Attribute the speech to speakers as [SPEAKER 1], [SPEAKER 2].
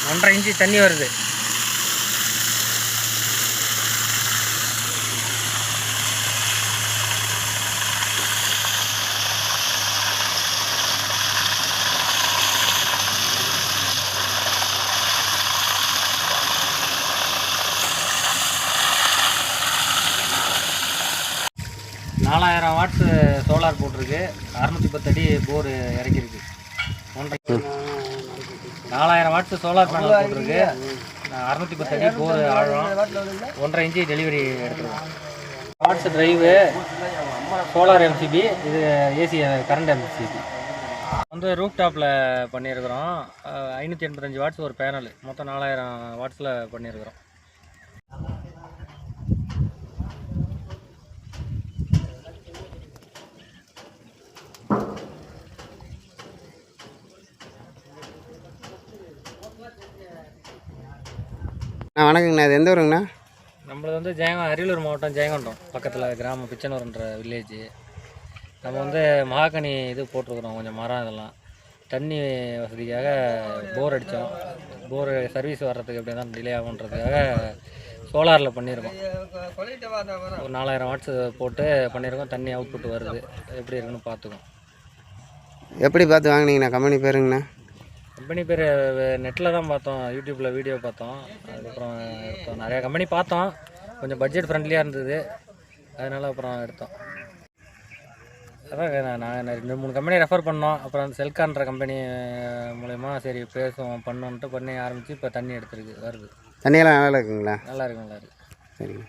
[SPEAKER 1] 1.5 inch தண்ணி வருது. $4000 watts solar போட்டிருக்கு. 610 அடி போர் இறக்கிருக்கு. 4000 வாட்ஸ் சோலார் பேனல் போட்டிருக்கு. 610 அடி போர் ஆழம். 1.5 இன்ச்சு டெலிவரி எடுத்துருவோம். வாட்ஸ் டிரைவு, சோலார் எம்சிபி, இது ஏசி கரண்ட் எம்சிபி. வந்து ரூப் டாப்பில் பண்ணியிருக்கிறோம். 585 வாட்ஸ் ஒரு பேனல், மொத்தம் 4000 வாட்ஸில் பண்ணியிருக்கிறோம்.
[SPEAKER 2] வணக்கங்கண்ணா, இது எந்த ஊருங்கண்ணா?
[SPEAKER 1] நம்மளது வந்து அரியலூர் மாவட்டம் ஜெயங்கொண்டம் பக்கத்தில் கிராமம் பிச்சனூர்ன்ற வில்லேஜ். நம்ம வந்து மகாகனி இது போட்டிருக்கிறோம், கொஞ்சம் மரம் இதெல்லாம் தண்ணி வசதிக்காக போர் அடித்தோம். போர் சர்வீஸ் வர்றதுக்கு எப்படி தான் டிலே ஆகுன்றதுக்காக சோலாரில் பண்ணியிருக்கோம். ஒரு 4000 வாட்ஸ் போட்டு பண்ணியிருக்கோம். தண்ணி அவுட்புட் வருது, எப்படி இருக்குன்னு பார்த்துக்கோம்.
[SPEAKER 2] எப்படி பார்த்து வாங்கினீங்கண்ணா? கம்பெனி பேருங்கண்ணா?
[SPEAKER 1] கம்பெனி பேர் நெட்டில் தான் பார்த்தோம், யூடியூப்பில் வீடியோ பார்த்தோம். அதுக்கப்புறம் எடுத்தோம். நிறையா கம்பெனி பார்த்தோம், கொஞ்சம் பட்ஜெட் ஃப்ரெண்ட்லியாக இருந்தது, அதனால் அப்புறம் எடுத்தோம். அதான் நான் 2-3 கம்பெனி ரெஃபர் பண்ணோம். அப்புறம் அந்த செல்கான்ற கம்பெனி மூலயமா சரி பேசுவோம் பண்ணோன்ட்டு பண்ணி ஆரம்பித்து இப்போ தண்ணி எடுத்துருக்கு வருது.
[SPEAKER 2] தண்ணியெல்லாம் நல்லா இருக்குங்களா?
[SPEAKER 1] நல்லா இருக்குது.
[SPEAKER 2] சரிங்க.